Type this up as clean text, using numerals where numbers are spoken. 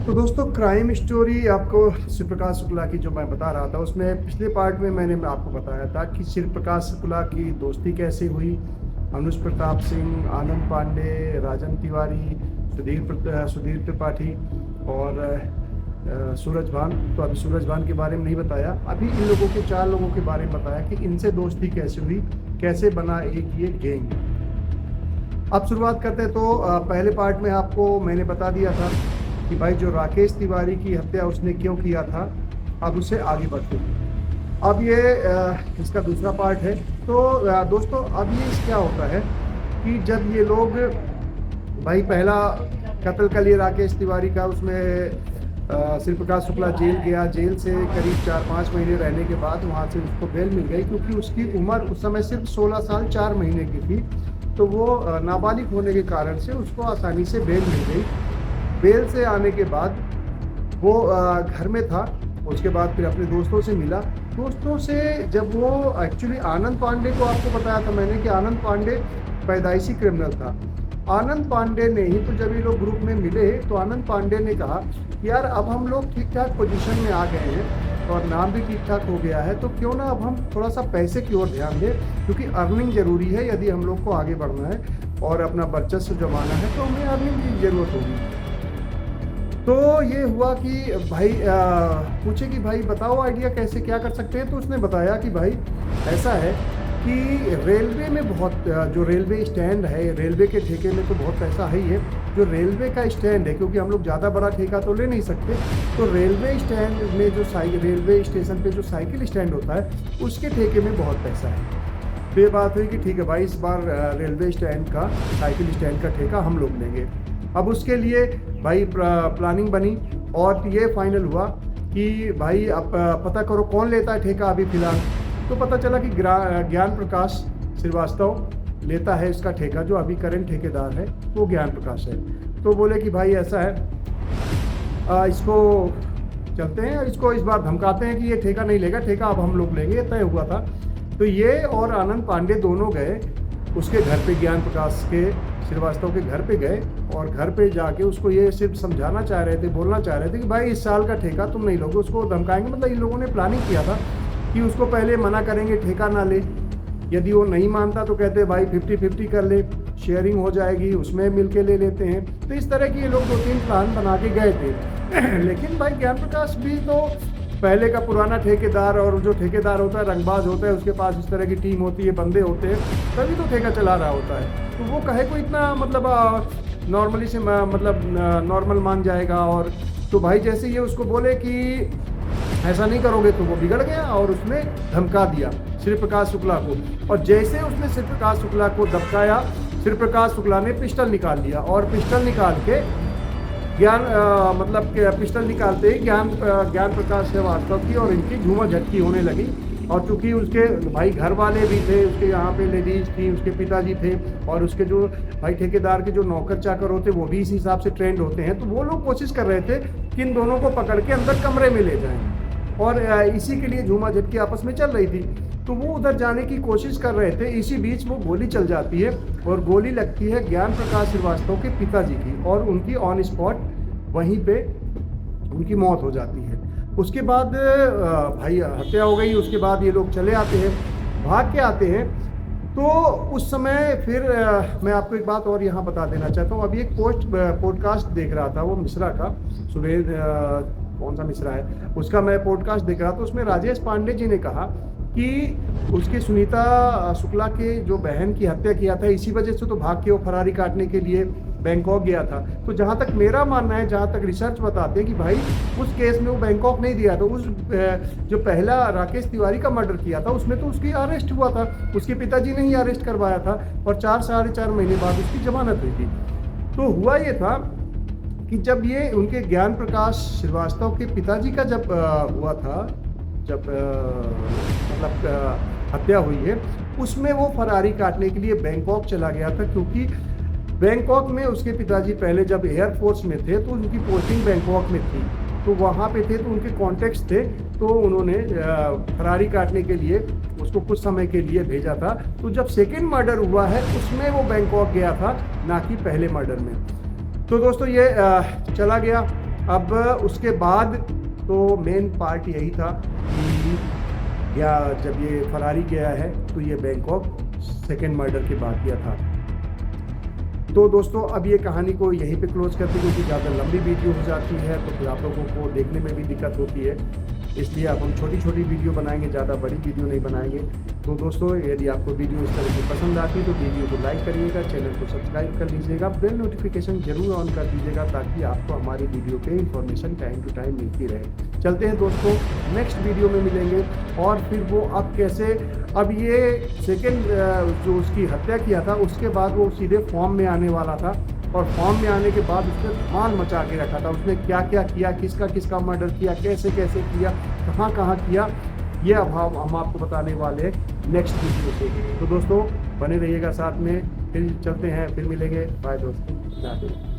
तो दोस्तों crime story आपको शिव प्रकाश शुक्ला की जो मैं बता रहा था उसमें पिछले पार्ट में मैंने आपको बताया था कि शिव प्रकाश शुक्ला की दोस्ती कैसे हुई। अनुज प्रताप सिंह, आनंद पांडे, राजन तिवारी, सुधीर त्रिपाठी और सूरज भान। तो अभी सूरज भान के बारे में नहीं बताया, अभी इन लोगों के 4 लोगों के बारे में बताया कि इनसे दोस्ती कैसे हुई, कैसे बना एक ये गैंग। अब शुरुआत करते हैं। तो पहले पार्ट में आपको मैंने बता दिया था कि भाई जो राकेश तिवारी की हत्या उसने क्यों किया था। अब उसे आगे बढ़ते हैं। अब ये इसका दूसरा पार्ट है। तो दोस्तों अब ये क्या होता है कि जब ये लोग भाई पहला कत्ल कर लिए राकेश तिवारी का, उसमें शिव प्रकाश शुक्ला जेल गया। जेल से करीब 4-5 महीने रहने के बाद वहाँ से उसको बेल मिल गई, क्योंकि उसकी उम्र उस समय सिर्फ 16 साल 4 महीने की थी। तो वो नाबालिग होने के कारण से उसको आसानी से बेल मिल गई। बेल से आने के बाद वो घर में था। उसके बाद फिर अपने दोस्तों से मिला। दोस्तों से जब वो एक्चुअली आनंद पांडे को आपको बताया था मैंने कि आनंद पांडे पैदाइशी क्रिमिनल था। आनंद पांडे ने ही तो जब ये लोग ग्रुप में मिले तो आनंद पांडे ने कहा यार अब हम लोग ठीक ठाक पोजीशन में आ गए हैं और नाम भी ठीक ठाक हो गया है, तो क्यों ना अब हम थोड़ा सा पैसे की ओर ध्यान दें, क्योंकि अर्निंग जरूरी है। यदि हम लोग को आगे बढ़ना है और अपना वर्चस्व जमाना है तो हमें अर्निंग की जरूरत होगी। तो ये हुआ कि भाई पूछे कि भाई बताओ आइडिया कैसे क्या कर सकते हैं। तो उसने बताया कि भाई ऐसा है कि रेलवे में बहुत जो रेलवे स्टैंड है, रेलवे के ठेके में तो बहुत पैसा है ही है। जो रेलवे का स्टैंड है, क्योंकि हम लोग ज़्यादा बड़ा ठेका तो ले नहीं सकते, तो रेलवे स्टैंड में जो रेलवे स्टेशन पे जो साइकिल स्टैंड होता है उसके ठेके में बहुत पैसा है। तो ये बात हुई कि ठीक है भाई इस बार रेलवे स्टैंड का, साइकिल स्टैंड का ठेका हम लोग लेंगे। अब उसके लिए भाई प्लानिंग बनी और ये फाइनल हुआ कि भाई अब पता करो कौन लेता है ठेका अभी फ़िलहाल। तो पता चला कि ज्ञान प्रकाश श्रीवास्तव लेता है इसका ठेका। जो अभी करंट ठेकेदार है वो ज्ञान प्रकाश है। तो बोले कि भाई ऐसा है इसको चलते हैं, इसको इस बार धमकाते हैं कि ये ठेका नहीं लेगा, ठेका अब हम लोग लेंगे। तय हुआ था। तो ये और आनंद पांडे दोनों गए उसके घर पे, ज्ञान प्रकाश के श्रीवास्तव के घर पे गए और घर पे जाके उसको ये सिर्फ समझाना चाह रहे थे, बोलना चाह रहे थे कि भाई इस साल का ठेका तुम नहीं लोगे। उसको धमकाएंगे, मतलब इन लोगों ने प्लानिंग किया था कि उसको पहले मना करेंगे ठेका ना ले। यदि वो नहीं मानता तो कहते भाई 50-50 कर ले, शेयरिंग हो जाएगी, उसमें मिल के ले लेते हैं। तो इस तरह की ये लोग 2-3 प्लान बना के गए थे। लेकिन भाई ज्ञान प्रकाश भी तो पहले का पुराना ठेकेदार, और जो ठेकेदार होता है रंगबाज होता है, उसके पास इस तरह की टीम होती है, बंदे होते हैं, तभी तो ठेका चला रहा होता है। तो वो कहे को इतना मतलब नॉर्मली से मतलब नॉर्मल मान जाएगा। और तो भाई जैसे ये उसको बोले कि ऐसा नहीं करोगे तो वो बिगड़ गया और उसने धमका दिया श्री प्रकाश शुक्ला को। और जैसे उसने श्री प्रकाश शुक्ला को धमकाया, श्री प्रकाश शुक्ला ने पिस्टल निकाल लिया और पिस्टल निकाल के पिस्टल निकालते ही ज्ञान प्रकाश श्रीवास्तव की और इनकी झूमा झटकी होने लगी। और चूंकि उसके भाई घर वाले भी थे, उसके यहाँ पे लेडीज थी, उसके पिताजी थे, और उसके जो भाई ठेकेदार के जो नौकर चाकर होते वो भी इस हिसाब से ट्रेंड होते हैं। तो वो लोग कोशिश कर रहे थे कि इन दोनों को पकड़ के अंदर कमरे में ले जाएं, और इसी के लिए झूमा झटकी आपस में चल रही थी। तो वो उधर जाने की कोशिश कर रहे थे। इसी बीच वो गोली चल जाती है और गोली लगती है ज्ञान प्रकाश श्रीवास्तव के पिताजी की, और उनकी ऑन स्पॉट वहीं पे उनकी मौत हो जाती है। उसके बाद भाई हत्या हो गई। उसके बाद ये लोग चले आते हैं, भाग के आते हैं। तो उस समय फिर मैं आपको एक बात और यहाँ बता देना चाहता हूँ। अभी एक पॉडकास्ट देख रहा था, वो मिश्रा का, सुरेश कौन सा मिश्रा है उसका, मैं पॉडकास्ट देख रहा था। उसमें राजेश पांडे जी ने कहा कि उसकी सुनीता शुक्ला के जो बहन की हत्या किया था, इसी वजह से तो भाग के वो फरारी काटने के लिए बैंकॉक गया था। तो जहाँ तक मेरा मानना है, जहाँ तक रिसर्च बताते हैं कि भाई उस केस में वो बैंकॉक नहीं दिया था। उस जो पहला राकेश तिवारी का मर्डर किया था उसमें तो उसकी अरेस्ट हुआ था, उसके पिताजी ने ही अरेस्ट करवाया था, और 4-4.5 महीने बाद उसकी जमानत हुई थी। तो हुआ ये था कि जब ये उनके ज्ञान प्रकाश श्रीवास्तव के पिताजी का जब हुआ था, जब हत्या हुई है, उसमें वो फरारी काटने के लिए बैंकॉक चला गया था। क्योंकि बैंकॉक में उसके पिताजी पहले जब एयरफोर्स में थे तो उनकी पोस्टिंग बैंकॉक में थी, तो वहाँ पे थे, तो उनके कॉन्टेक्ट्स थे। तो उन्होंने फरारी काटने के लिए उसको कुछ समय के लिए भेजा था। तो जब सेकेंड मर्डर हुआ है उसमें वो बैंकॉक गया था, ना कि पहले मर्डर में। तो दोस्तों ये चला गया। अब उसके बाद तो मेन पार्ट यही था कि या जब ये फरारी गया है तो ये बैंकॉक सेकेंड मर्डर के बाद किया था। तो दोस्तों अब ये कहानी को यहीं पे क्लोज करते हैं, क्योंकि ज़्यादा लंबी वीडियो हो जाती है तो फिर आप लोगों को देखने में भी दिक्कत होती है, इसलिए अब हम छोटी छोटी वीडियो बनाएंगे, ज़्यादा बड़ी वीडियो नहीं बनाएंगे। तो दोस्तों यदि आपको वीडियो इस तरह की पसंद आती है तो वीडियो को लाइक करिएगा, चैनल को सब्सक्राइब कर लीजिएगा, बेल नोटिफिकेशन जरूर ऑन कर दीजिएगा ताकि आपको हमारी वीडियो पे इंफॉर्मेशन टाइम टू टाइम मिलती रहे। चलते हैं दोस्तों, नेक्स्ट वीडियो में मिलेंगे और फिर वो अब कैसे, अब ये सेकेंड जो उसकी हत्या किया था उसके बाद वो सीधे फॉर्म में आने वाला था, और फॉर्म में आने के बाद उसने धमाल मचा के रखा था, उसने क्या क्या किया, किसका किसका मर्डर किया, कैसे कैसे किया, कहाँ कहाँ किया, ये अब हम आपको बताने वाले हैं नेक्स्ट वीडियो से। तो दोस्तों बने रहिएगा साथ में, फिर चलते हैं, फिर मिलेंगे, बाय दोस्तों।